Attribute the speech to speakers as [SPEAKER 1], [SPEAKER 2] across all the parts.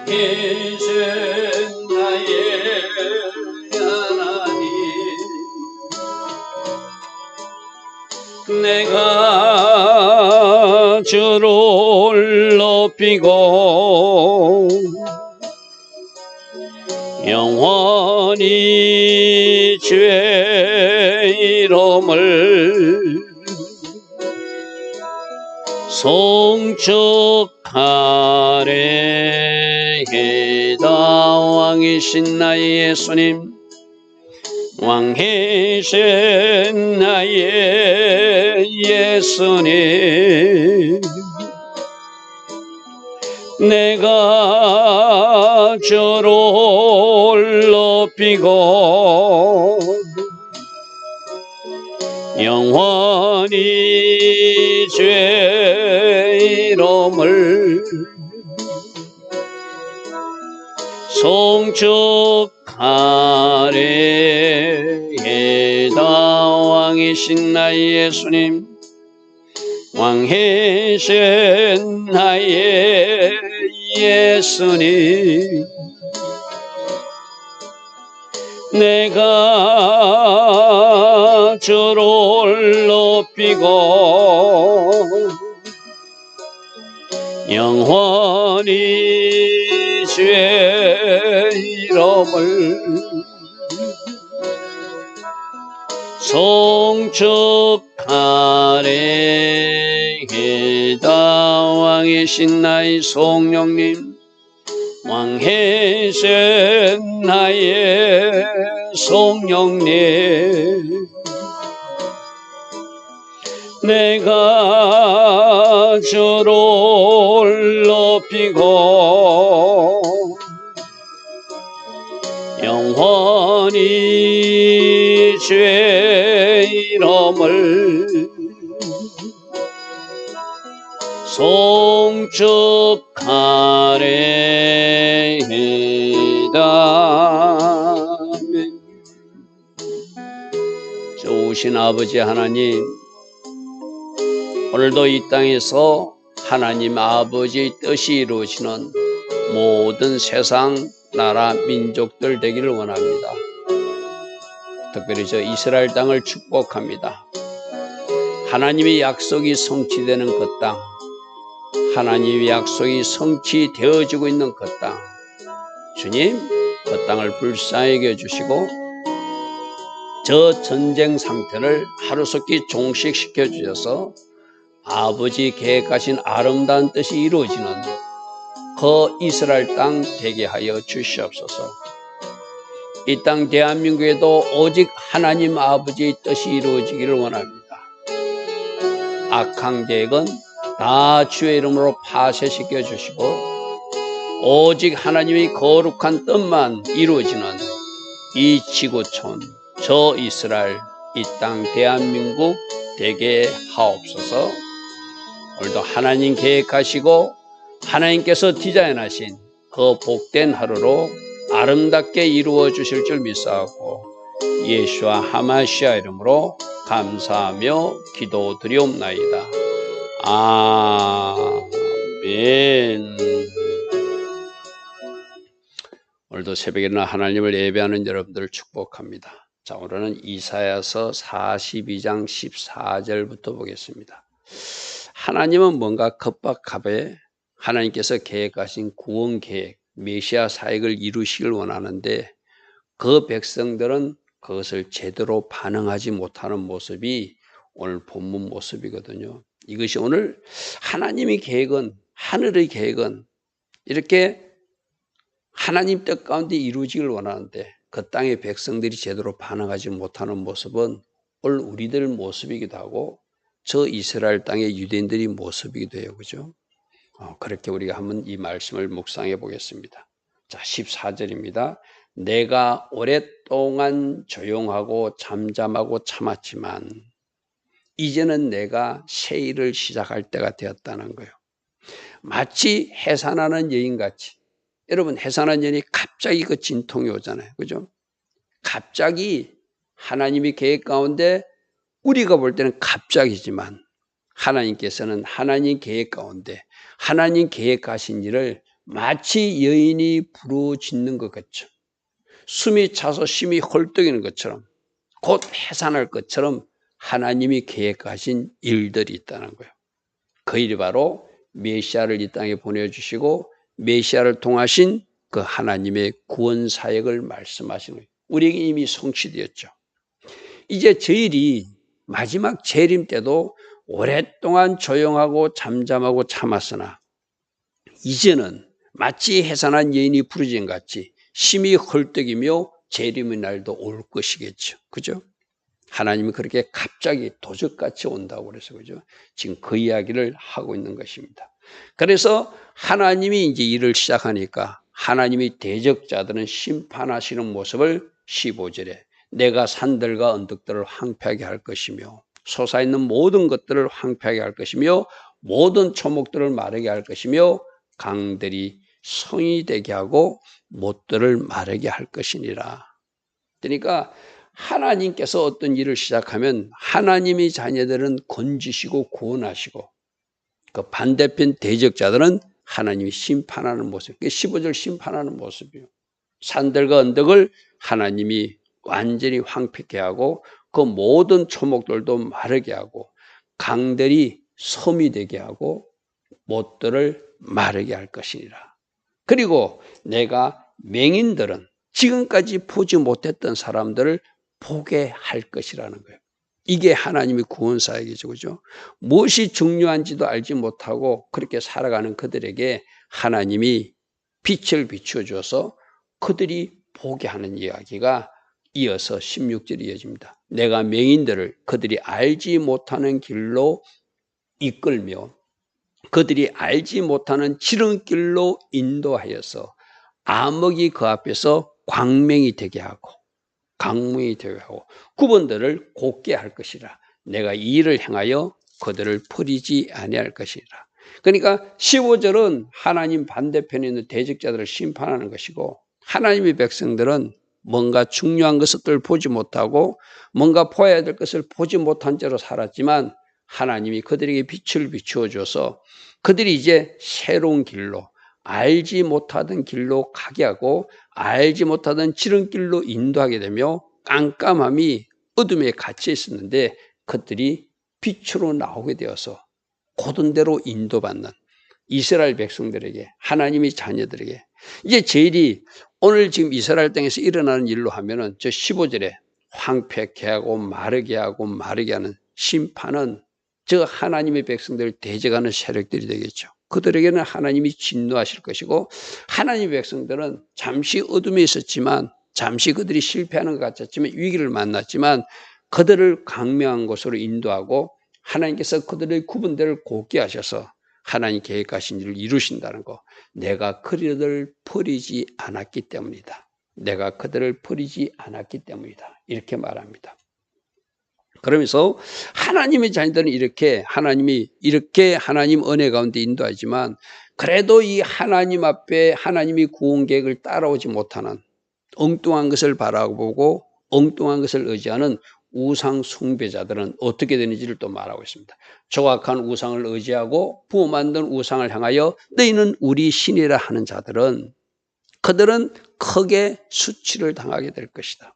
[SPEAKER 1] 계신 나의 하나님, 내가 주를 높이고 영원히 주의 이름을 송축하리이다. 왕이신 나의 예수님, 왕이신 나의 예수님, 내가 주를 높이고 영원히 주의 이름을 송축하리이다. 왕이신 나의 예수님, 왕이신 나의 예수님, 내가 주를 높이고 영원히 주의 이름을 송축하리이다. 왕이신 나의 성령님, 왕이신 나의 성령님, 내가 주를 높이고 영원히 주의 이름을 송축하리이다. 좋으신 아버지 하나님, 오늘도 이 땅에서 하나님 아버지의 뜻이 이루어지는 모든 세상, 나라, 민족들 되기를 원합니다. 특별히 저 이스라엘 땅을 축복합니다. 하나님의 약속이 성취되는 그 땅, 하나님의 약속이 성취되어지고 있는 그 땅, 주님, 그 땅을 불쌍하게 해주시고 저 전쟁 상태를 하루속히 종식시켜 주셔서 아버지 계획하신 아름다운 뜻이 이루어지는 그 이스라엘 땅 되게 하여 주시옵소서. 이 땅 대한민국에도 오직 하나님 아버지의 뜻이 이루어지기를 원합니다. 악한 계획은 다 주의 이름으로 파쇄시켜 주시고 오직 하나님의 거룩한 뜻만 이루어지는 이 지구촌, 저 이스라엘, 이 땅 대한민국 되게 하옵소서. 오늘도 하나님 계획하시고 하나님께서 디자인하신 그 복된 하루로 아름답게 이루어 주실 줄 믿사오고 예수와 하마시아 이름으로 감사하며 기도드리옵나이다. 아멘. 오늘도 새벽에 일어나 하나님을 예배하는 여러분들을 축복합니다. 자, 오늘은 이사야서 42장 14절부터 보겠습니다. 하나님은 뭔가 급박하게 하나님께서 계획하신 구원 계획, 메시아 사역을 이루시길 원하는데 그 백성들은 그것을 제대로 반응하지 못하는 모습이 오늘 본문 모습이거든요. 이것이 오늘 하나님의 계획은, 하늘의 계획은 이렇게 하나님 뜻 가운데 이루어지길 원하는데 그 땅의 백성들이 제대로 반응하지 못하는 모습은 오늘 우리들 모습이기도 하고 저 이스라엘 땅의 유대인들의 모습이기도 해요. 그죠? 그렇게 우리가 한번 이 말씀을 묵상해 보겠습니다. 자, 14절입니다. 내가 오랫동안 조용하고 잠잠하고 참았지만 이제는 내가 새 일을 시작할 때가 되었다는 거예요. 마치 해산하는 여인같이. 여러분, 해산하는 여인이 갑자기 그 진통이 오잖아요. 그죠? 갑자기 하나님의 계획 가운데 우리가 볼 때는 갑자기지만 하나님께서는 하나님 계획 가운데 하나님 계획하신 일을 마치 여인이 부르짖는 것 같죠. 숨이 차서 심이 헐떡이는 것처럼 곧 해산할 것처럼 하나님이 계획하신 일들이 있다는 거예요. 그 일이 바로 메시아를 이 땅에 보내주시고 메시아를 통하신 그 하나님의 구원 사역을 말씀하시는 거예요. 우리에게 이미 성취되었죠. 이제 저일이 마지막 재림 때도 오랫동안 조용하고 잠잠하고 참았으나 이제는 마치 해산한 여인이 부르짖은 같이 심히 헐떡이며 재림의 날도 올 것이겠죠. 그죠? 하나님이 그렇게 갑자기 도적같이 온다고 그래서 그죠? 지금 그 이야기를 하고 있는 것입니다. 그래서 하나님이 이제 일을 시작하니까 하나님이 대적자들은 심판하시는 모습을 15절에 내가 산들과 언덕들을 황폐하게 할 것이며 솟아있는 모든 것들을 황폐하게 할 것이며 모든 초목들을 마르게 할 것이며 강들이 성이 되게 하고 못들을 마르게 할 것이니라. 그러니까 하나님께서 어떤 일을 시작하면 하나님의 자녀들은 건지시고 구원하시고 그 반대편 대적자들은 하나님이 심판하는 모습, 15절 심판하는 모습이에요. 산들과 언덕을 하나님이 완전히 황폐케 하고 그 모든 초목들도 마르게 하고 강들이 섬이 되게 하고 못들을 마르게 할 것이니라. 그리고 내가 맹인들은 지금까지 보지 못했던 사람들을 보게 할 것이라는 거예요. 이게 하나님의 구원 사역이죠. 그죠? 무엇이 중요한지도 알지 못하고 그렇게 살아가는 그들에게 하나님이 빛을 비추어 줘서 그들이 보게 하는 이야기가 이어서 16절이 이어집니다. 내가 맹인들을 그들이 알지 못하는 길로 이끌며 그들이 알지 못하는 지름길로 인도하여서 암흑이 그 앞에서 광명이 되게 하고 강문이 되게 하고 구번들을 곧게 할 것이라. 내가 이 일을 행하여 그들을 버리지 아니할 것이라. 그러니까 15절은 하나님 반대편에 있는 대적자들을 심판하는 것이고 하나님의 백성들은 뭔가 중요한 것을 보지 못하고 뭔가 보아야 될 것을 보지 못한 채로 살았지만 하나님이 그들에게 빛을 비추어 줘서 그들이 이제 새로운 길로 알지 못하던 길로 가게 하고 알지 못하던 지름길로 인도하게 되며 깜깜함이 어둠에 갇혀 있었는데 그들이 빛으로 나오게 되어서 고든 대로 인도받는 이스라엘 백성들에게 하나님의 자녀들에게 이제 제일이 오늘 지금 이스라엘 땅에서 일어나는 일로 하면은 저 15절에 황폐케 하고 마르게 하는 심판은 저 하나님의 백성들을 대적하는 세력들이 되겠죠. 그들에게는 하나님이 진노하실 것이고 하나님의 백성들은 잠시 어둠에 있었지만 잠시 그들이 실패하는 것 같았지만 위기를 만났지만 그들을 강명한 곳으로 인도하고 하나님께서 그들의 구분들을 곧게 하셔서 하나님 계획하신 일을 이루신다는 거. 내가 그들을 버리지 않았기 때문이다. 내가 그들을 버리지 않았기 때문이다. 이렇게 말합니다. 그러면서 하나님의 자녀들은 이렇게 하나님이 이렇게 하나님 은혜 가운데 인도하지만 그래도 이 하나님 앞에 하나님이 구원 계획을 따라오지 못하는 엉뚱한 것을 바라보고 엉뚱한 것을 의지하는 우상 숭배자들은 어떻게 되는지를 또 말하고 있습니다. 조각한 우상을 의지하고 부어 만든 우상을 향하여 너희는 우리 신이라 하는 자들은 그들은 크게 수치를 당하게 될 것이다.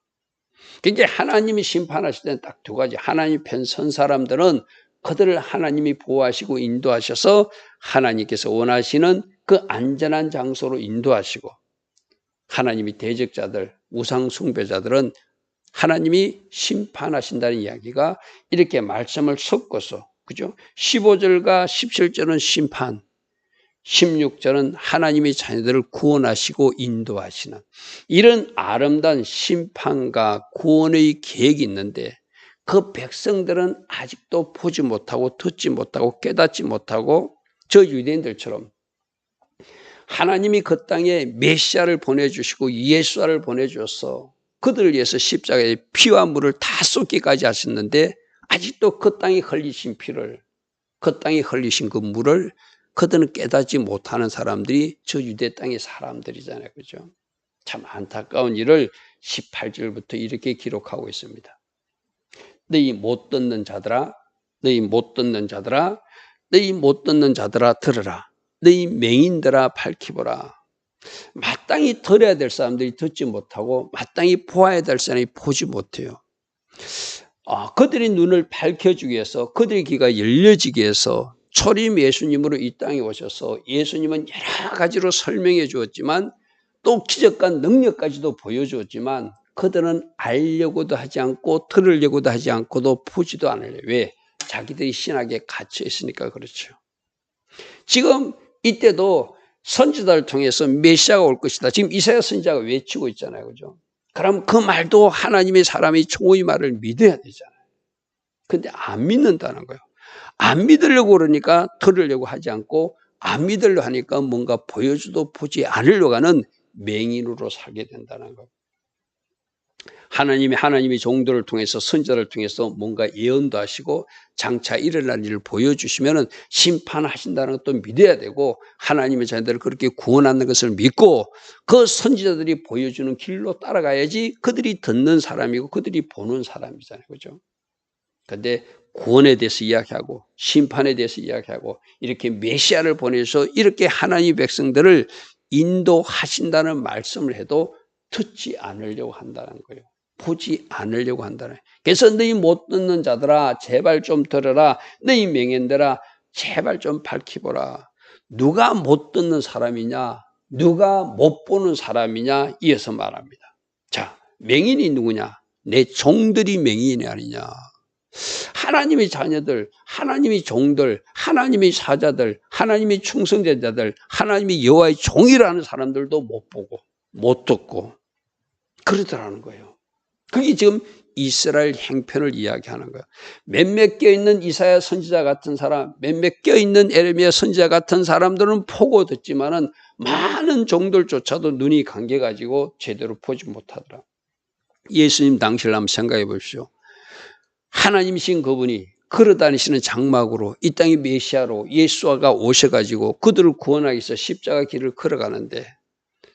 [SPEAKER 1] 이제 하나님이 심판하실 때는 딱 두 가지. 하나님 편 선 사람들은 그들을 하나님이 보호하시고 인도하셔서 하나님께서 원하시는 그 안전한 장소로 인도하시고 하나님이 대적자들, 우상 숭배자들은 하나님이 심판하신다는 이야기가 이렇게 말씀을 섞어서 그죠? 15절과 17절은 심판, 16절은 하나님의 자녀들을 구원하시고 인도하시는 이런 아름다운 심판과 구원의 계획이 있는데 그 백성들은 아직도 보지 못하고 듣지 못하고 깨닫지 못하고 저 유대인들처럼 하나님이 그 땅에 메시아를 보내주시고 예수아를 보내주셔서 그들을 위해서 십자가에 피와 물을 다 쏟기까지 하셨는데 아직도 그 땅에 흘리신 피를 그 땅에 흘리신 그 물을 그들은 깨닫지 못하는 사람들이 저 유대 땅의 사람들이잖아요. 그죠? 참 안타까운 일을 18절부터 이렇게 기록하고 있습니다. 너희 못 듣는 자들아, 너희 못 듣는 자들아, 너희 못 듣는 자들아 들으라. 너희 맹인들아 밝히보라. 마땅히 들어야 될 사람들이 듣지 못하고 마땅히 보아야 될 사람이 보지 못해요. 그들의 눈을 밝혀주기 위해서, 그들의 귀가 열려지기 위해서 초림 예수님으로 이 땅에 오셔서 예수님은 여러 가지로 설명해 주었지만 또 기적과 능력까지도 보여주었지만 그들은 알려고도 하지 않고 들으려고도 하지 않고도 보지도 않으려고. 왜? 자기들이 신학에 갇혀 있으니까 그렇죠. 지금 이때도 선지자를 통해서 메시아가 올 것이다. 지금 이사야 선지자가 외치고 있잖아요. 그죠? 그럼 그 말도 하나님의 사람이 종의 말을 믿어야 되잖아요. 근데 안 믿는다는 거예요. 안 믿으려고 그러니까 들으려고 하지 않고 안 믿으려고 하니까 뭔가 보여줘도 보지 않으려고 하는 맹인으로 살게 된다는 거예요. 하나님이 종들을 통해서 선지자를 통해서 뭔가 예언도 하시고 장차 일어날 일을 보여주시면 심판하신다는 것도 믿어야 되고 하나님의 자녀들을 그렇게 구원하는 것을 믿고 그 선지자들이 보여주는 길로 따라가야지 그들이 듣는 사람이고 그들이 보는 사람이잖아요. 그죠? 근데 구원에 대해서 이야기하고 심판에 대해서 이야기하고 이렇게 메시아를 보내서 이렇게 하나님의 백성들을 인도하신다는 말씀을 해도 듣지 않으려고 한다는 거예요. 보지 않으려고 한다는 거예요. 그래서 너희 못 듣는 자들아 제발 좀 들어라. 너희 맹인들아 제발 좀 밝히보라. 누가 못 듣는 사람이냐? 누가 못 보는 사람이냐? 이어서 말합니다. 자, 맹인이 누구냐? 내 종들이 맹인이 아니냐? 하나님의 자녀들, 하나님의 종들, 하나님의 사자들, 하나님의 충성자들, 하나님의 여호와의 종이라는 사람들도 못 보고 못 듣고 그러더라는 거예요. 그게 지금 이스라엘 행편을 이야기하는 거예요. 몇몇 껴있는 이사야 선지자 같은 사람, 몇몇 껴있는 에레미야 선지자 같은 사람들은 보고 듣지만은 많은 종들조차도 눈이 감겨가지고 제대로 보지 못하더라. 예수님 당시를 한번 생각해 보십시오. 하나님이신 그분이 걸어다니시는 장막으로 이 땅의 메시아로 예수가 오셔가지고 그들을 구원하기 위해서 십자가 길을 걸어가는데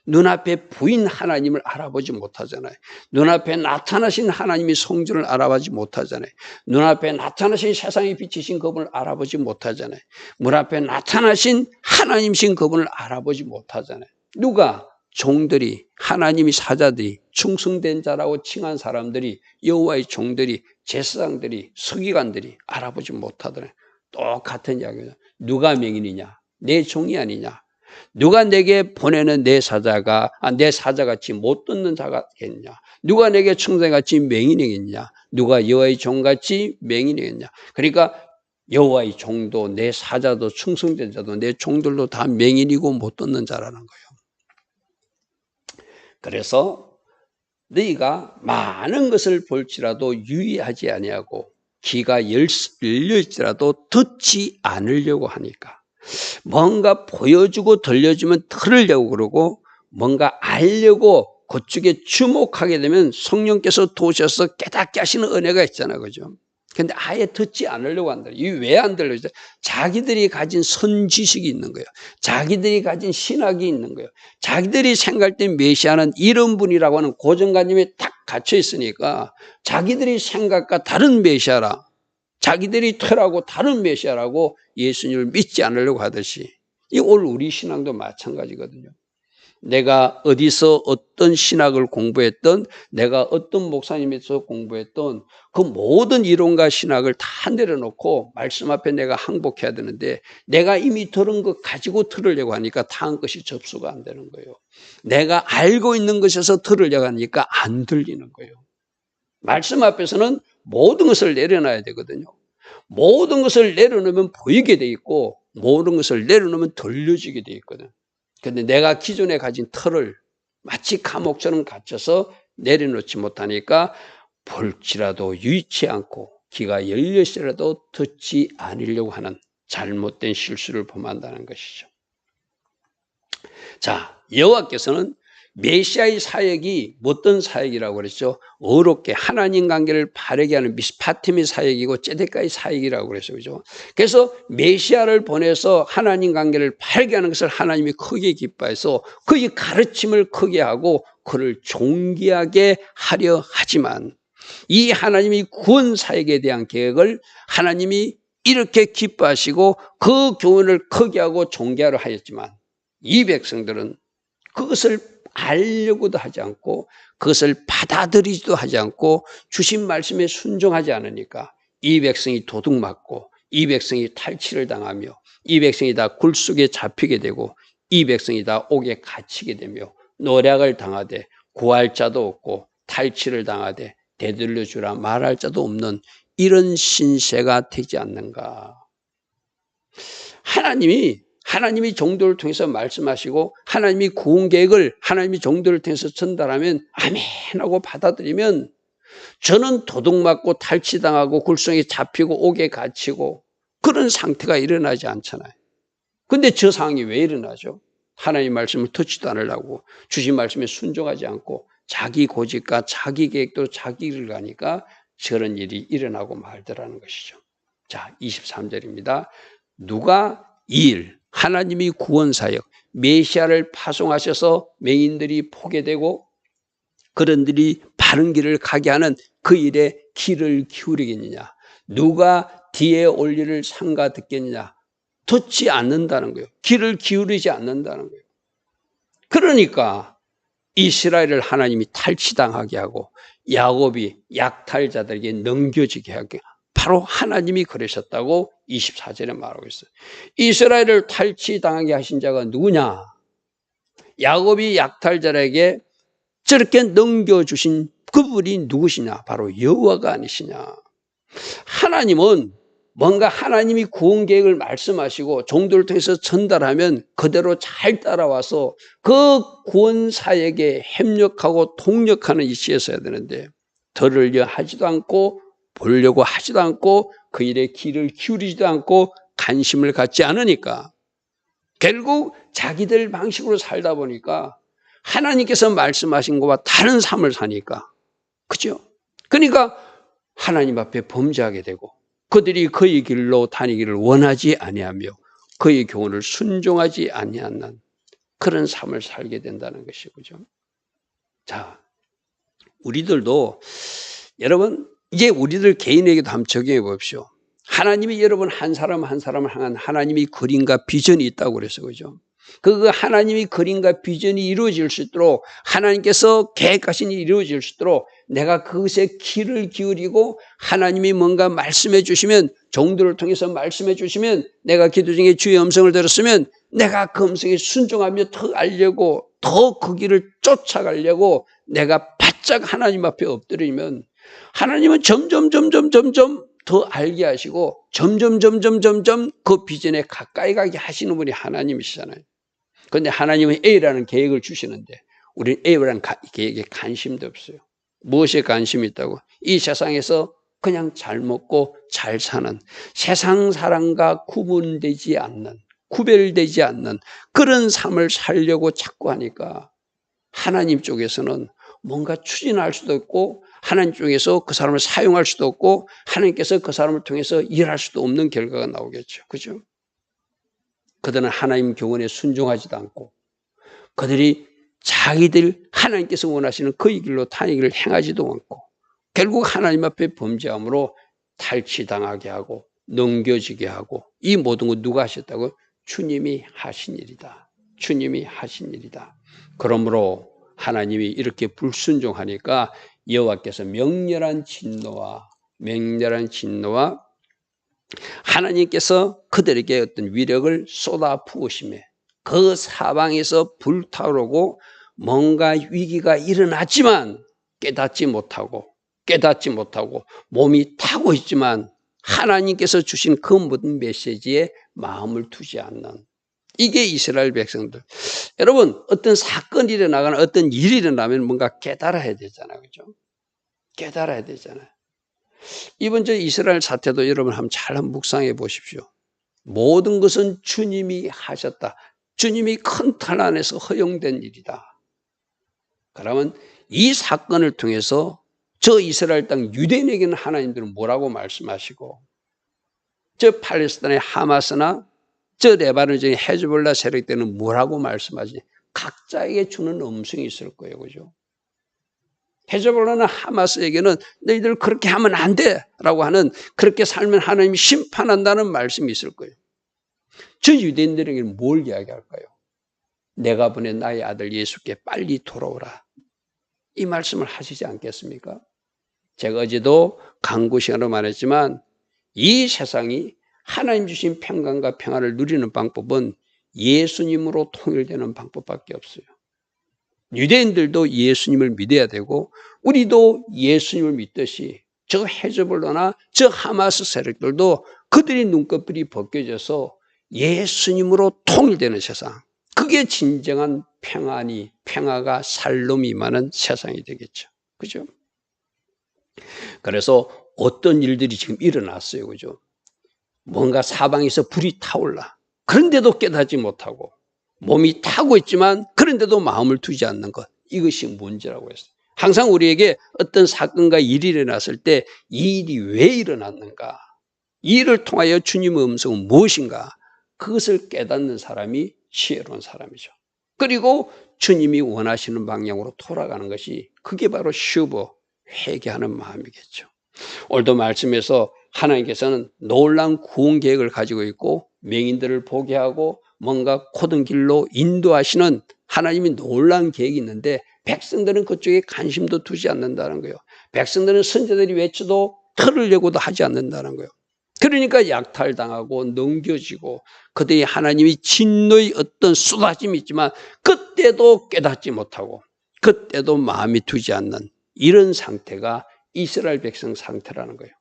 [SPEAKER 1] 눈앞에 보인 하나님을 알아보지 못하잖아요. 눈앞에 나타나신 하나님의 성질을 알아보지 못하잖아요. 눈앞에 나타나신 세상에 비치신 그분을 알아보지 못하잖아요. 문 앞에 나타나신 하나님이신 그분을 알아보지 못하잖아요. 누가? 종들이, 하나님의 사자들이, 충성된 자라고 칭한 사람들이, 여호와의 종들이, 제사장들이, 서기관들이 알아보지 못하더래. 똑같은 이야기입니다. 누가 맹인이냐? 내 종이 아니냐? 누가 내게 보내는 내 사자같이 못 듣는 자가겠냐? 누가 내게 충성같이 맹인이겠냐? 누가 여호와의 종같이 맹인이겠냐? 그러니까 여호와의 종도 내 사자도 충성된 자도 내 종들도 다 맹인이고 못 듣는 자라는 거예요. 그래서 너희가 많은 것을 볼지라도 유의하지 아니하고 귀가 열릴지라도 듣지 않으려고 하니까 뭔가 보여주고 들려주면 들으려고 그러고 뭔가 알려고 그쪽에 주목하게 되면 성령께서 도셔서 깨닫게 하시는 은혜가 있잖아요. 그죠? 근데 아예 듣지 않으려고 한다. 이게 왜 안 들려요? 자기들이 가진 선지식이 있는 거예요. 자기들이 가진 신학이 있는 거예요. 자기들이 생각할 때 메시아는 이런 분이라고 하는 고정관념에 딱 갇혀 있으니까 자기들이 생각과 다른 메시아라, 자기들이 틀하고 다른 메시아라고 예수님을 믿지 않으려고 하듯이 이 오늘 우리 신앙도 마찬가지거든요. 내가 어디서 어떤 신학을 공부했던, 내가 어떤 목사님에서 공부했던 그 모든 이론과 신학을 다 내려놓고 말씀 앞에 내가 항복해야 되는데 내가 이미 들은 것 가지고 들으려고 하니까 다음 것이 접수가 안 되는 거예요. 내가 알고 있는 것에서 들으려고 하니까 안 들리는 거예요. 말씀 앞에서는 모든 것을 내려놔야 되거든요. 모든 것을 내려놓으면 보이게 돼 있고 모든 것을 내려놓으면 들려지게 돼 있거든. 근데 내가 기존에 가진 틀을 마치 감옥처럼 갇혀서 내려놓지 못하니까 볼지라도 유의치 않고 귀가 열렸으라도 듣지 않으려고 하는 잘못된 실수를 범한다는 것이죠. 자, 여호와께서는 메시아의 사역이 어떤 사역이라고 그랬죠? 어렵게 하나님 관계를 바르게 하는 미스파팀의 사역이고 ጼ데까의 사역이라고 그랬어요. 그죠? 그래서 메시아를 보내서 하나님 관계를 바르게 하는 것을 하나님이 크게 기뻐해서 그의 가르침을 크게 하고 그를 존귀하게 하려 하지만 이 하나님의 구원 사역에 대한 계획을 하나님이 이렇게 기뻐하시고 그 교훈을 크게 하고 존귀하려 하였지만 이 백성들은 그것을 알려고도 하지 않고 그것을 받아들이지도 하지 않고 주신 말씀에 순종하지 않으니까 이 백성이 도둑맞고 이 백성이 탈취를 당하며 이 백성이 다 굴속에 잡히게 되고 이 백성이 다 옥에 갇히게 되며 노략을 당하되 구할 자도 없고 탈취를 당하되 되돌려 주라 말할 자도 없는 이런 신세가 되지 않는가. 하나님이 종도를 통해서 말씀하시고 하나님이 구원 계획을 하나님이 종도를 통해서 전달하면 아멘 하고 받아들이면 저는 도둑맞고 탈취당하고 굴성에 잡히고 옥에 갇히고 그런 상태가 일어나지 않잖아요. 근데 저 상황이 왜 일어나죠? 하나님 말씀을 듣지도 않으려고 주신 말씀에 순종하지 않고 자기 고집과 자기 계획대로 자기 길을 가니까 저런 일이 일어나고 말더라는 것이죠. 자, 23절입니다. 누가 이 일, 하나님이 구원사역, 메시아를 파송하셔서 맹인들이 포개되고 그런들이 바른 길을 가게 하는 그 일에 귀를 기울이겠느냐. 누가 뒤에 올 일을 삼가 듣겠느냐. 듣지 않는다는 거예요. 귀를 기울이지 않는다는 거예요. 그러니까 이스라엘을 하나님이 탈취당하게 하고 야곱이 약탈자들에게 넘겨지게 하게 바로 하나님이 그러셨다고 24절에 말하고 있어요. 이스라엘을 탈취당하게 하신 자가 누구냐? 야곱이 약탈자에게 저렇게 넘겨주신 그분이 누구시냐? 바로 여호와가 아니시냐? 하나님은 뭔가 하나님이 구원 계획을 말씀하시고 종도를 통해서 전달하면 그대로 잘 따라와서 그 구원 사역에 협력하고 동력하는 이치였어야 되는데 들으려 하지도 않고 보려고 하지도 않고 그 일에 귀를 기울이지도 않고 관심을 갖지 않으니까 결국 자기들 방식으로 살다 보니까 하나님께서 말씀하신 것과 다른 삶을 사니까 그죠? 그러니까 하나님 앞에 범죄하게 되고 그들이 그의 길로 다니기를 원하지 아니하며 그의 교훈을 순종하지 아니하는 그런 삶을 살게 된다는 것이죠. 자, 우리들도 여러분 이제 우리들 개인에게도 한번 적용해 보십시오. 하나님이 여러분 한 사람 한 사람을 향한 하나님이 그림과 비전이 있다고 그래서 그죠. 그 하나님이 그림과 비전이 이루어질 수 있도록 하나님께서 계획하신 일이 이루어질 수 있도록 내가 그것에 귀를 기울이고 하나님이 뭔가 말씀해 주시면 종들을 통해서 말씀해 주시면 내가 기도 중에 주의 음성을 들었으면 내가 그 음성에 순종하며 더 알려고 더 그 길을 쫓아가려고 내가 바짝 하나님 앞에 엎드리면 하나님은 점점 더 알게 하시고 점점 그 비전에 가까이 가게 하시는 분이 하나님이시잖아요. 그런데 하나님은 A라는 계획을 주시는데 우리는 A라는 계획에 관심도 없어요. 무엇에 관심이 있다고? 이 세상에서 그냥 잘 먹고 잘 사는 세상 사람과 구분되지 않는 구별되지 않는 그런 삶을 살려고 자꾸 하니까 하나님 쪽에서는 뭔가 추진할 수도 없고 하나님 쪽에서 그 사람을 사용할 수도 없고 하나님께서 그 사람을 통해서 일할 수도 없는 결과가 나오겠죠. 그죠? 그들은 하나님 교훈에 순종하지도 않고 그들이 자기들 하나님께서 원하시는 그의 길로 다니기를 행하지도 않고 결국 하나님 앞에 범죄함으로 탈취당하게 하고 넘겨지게 하고 이 모든 것 누가 하셨다고? 주님이 하신 일이다. 주님이 하신 일이다. 그러므로 하나님이 이렇게 불순종하니까 여호와께서 맹렬한 진노와 하나님께서 그들에게 어떤 위력을 쏟아 부으심에 그 사방에서 불타오르고 뭔가 위기가 일어났지만 깨닫지 못하고 몸이 타고 있지만 하나님께서 주신 그 모든 메시지에 마음을 두지 않는 이게 이스라엘 백성들. 여러분 어떤 사건이 일어나거나 어떤 일이 일어나면 뭔가 깨달아야 되잖아요. 그죠? 깨달아야 되잖아요. 이번 저 이스라엘 사태도 여러분 한번 잘 묵상해 보십시오. 모든 것은 주님이 하셨다. 주님이 큰 탄 안에서 허용된 일이다. 그러면 이 사건을 통해서 저 이스라엘 땅 유대인에게는 하나님들은 뭐라고 말씀하시고 저 팔레스타인의 하마스나 저 레바논의 헤즈볼라 세력 때는 뭐라고 말씀하시니 각자에게 주는 음성이 있을 거예요. 그죠? 헤즈볼라나 하마스에게는 너희들 그렇게 하면 안 돼라고 하는, 그렇게 살면 하나님이 심판한다는 말씀이 있을 거예요. 저 유대인들에게는 뭘 이야기할까요? 내가 보낸 나의 아들 예수께 빨리 돌아오라, 이 말씀을 하시지 않겠습니까? 제가 어제도 강구 시간으로 말했지만 이 세상이 하나님 주신 평강과 평화를 누리는 방법은 예수님으로 통일되는 방법밖에 없어요. 유대인들도 예수님을 믿어야 되고 우리도 예수님을 믿듯이 저 헤즈볼라나 저 하마스 세력들도 그들이 눈꺼풀이 벗겨져서 예수님으로 통일되는 세상, 그게 진정한 평화가 살롬이 임하는 세상이 되겠죠. 그죠? 그래서 어떤 일들이 지금 일어났어요. 그죠? 뭔가 사방에서 불이 타올라. 그런데도 깨닫지 못하고 몸이 타고 있지만 그런데도 마음을 두지 않는 것, 이것이 문제라고 했어요. 항상 우리에게 어떤 사건과 일이 일어났을 때 이 일이 왜 일어났는가, 이 일을 통하여 주님의 음성은 무엇인가, 그것을 깨닫는 사람이 지혜로운 사람이죠. 그리고 주님이 원하시는 방향으로 돌아가는 것이, 그게 바로 슈버, 회개하는 마음이겠죠. 오늘도 말씀에서 하나님께서는 놀라운 구원 계획을 가지고 있고 맹인들을 보게 하고 뭔가 고든 길로 인도하시는 하나님이 놀라운 계획이 있는데 백성들은 그쪽에 관심도 두지 않는다는 거예요. 백성들은 선지자들이 외쳐도 들으려고도 하지 않는다는 거예요. 그러니까 약탈당하고 넘겨지고 그들이 하나님이 진노의 어떤 쏟아짐이 있지만 그때도 깨닫지 못하고 그때도 마음이 두지 않는 이런 상태가 이스라엘 백성 상태라는 거예요.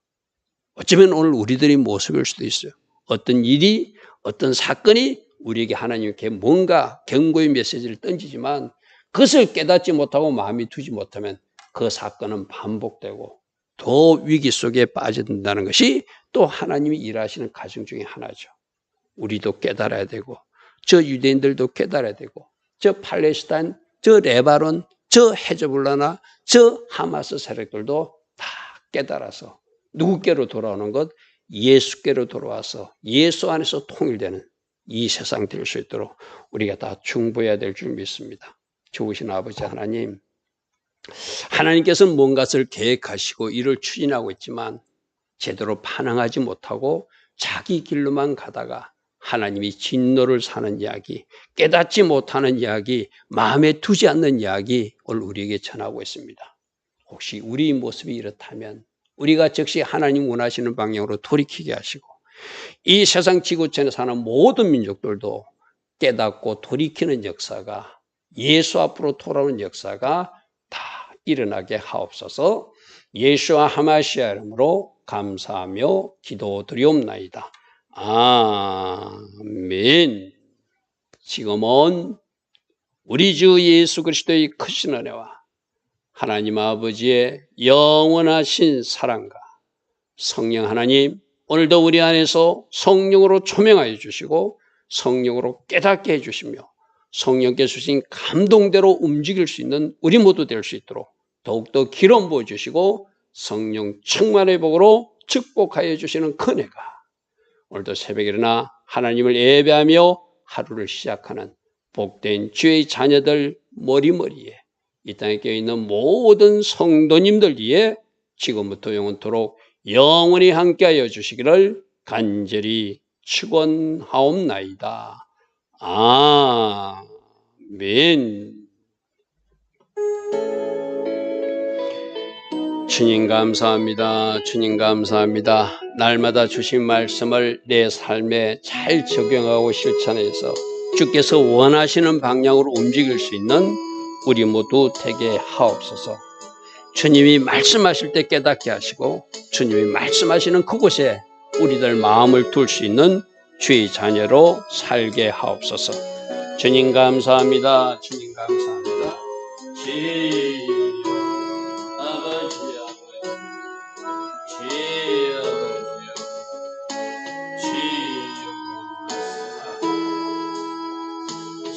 [SPEAKER 1] 어쩌면 오늘 우리들의 모습일 수도 있어요. 어떤 일이, 어떤 사건이 우리에게 하나님께 뭔가 경고의 메시지를 던지지만 그것을 깨닫지 못하고 마음이 두지 못하면 그 사건은 반복되고 더 위기 속에 빠져든다는 것이 또 하나님이 일하시는 과정 중에 하나죠. 우리도 깨달아야 되고 저 유대인들도 깨달아야 되고 저 팔레스타인, 저 레바논, 저 헤즈볼라나 저 하마스 세력들도 다 깨달아서 누구께로 돌아오는 것? 예수께로 돌아와서 예수 안에서 통일되는 이 세상 될 수 있도록 우리가 다 충고해야 될 줄 믿습니다. 좋으신 아버지 하나님, 하나님께서는 뭔가를 계획하시고 이를 추진하고 있지만 제대로 반응하지 못하고 자기 길로만 가다가 하나님이 진노를 사는 이야기, 깨닫지 못하는 이야기, 마음에 두지 않는 이야기 오늘 우리에게 전하고 있습니다. 혹시 우리 모습이 이렇다면 우리가 즉시 하나님 원하시는 방향으로 돌이키게 하시고 이 세상 지구촌에 사는 모든 민족들도 깨닫고 돌이키는 역사가, 예수 앞으로 돌아오는 역사가 다 일어나게 하옵소서. 예수와 하마시아 이름으로 감사하며 기도드리옵나이다. 아멘. 지금은 우리 주 예수 그리스도의 크신 은혜와 하나님 아버지의 영원하신 사랑과 성령 하나님, 오늘도 우리 안에서 성령으로 조명하여 주시고 성령으로 깨닫게 해주시며 성령께 주신 감동대로 움직일 수 있는 우리 모두 될 수 있도록 더욱더 기름 부어주시고 성령 충만의 복으로 축복하여 주시는 은혜가 오늘도 새벽에 일어나 하나님을 예배하며 하루를 시작하는 복된 주의 자녀들 머리머리에 이 땅에 껴있는 모든 성도님들 위해 지금부터 영원토록 영원히 함께하여 주시기를 간절히 축원하옵나이다. 아멘. 주님 감사합니다. 주님 감사합니다. 날마다 주신 말씀을 내 삶에 잘 적용하고 실천해서 주께서 원하시는 방향으로 움직일 수 있는 우리 모두 되게 하옵소서. 주님이 말씀하실 때 깨닫게 하시고 주님이 말씀하시는 그곳에 우리들 마음을 둘 수 있는 주의 자녀로 살게 하옵소서. 주님 감사합니다. 주님 감사합니다.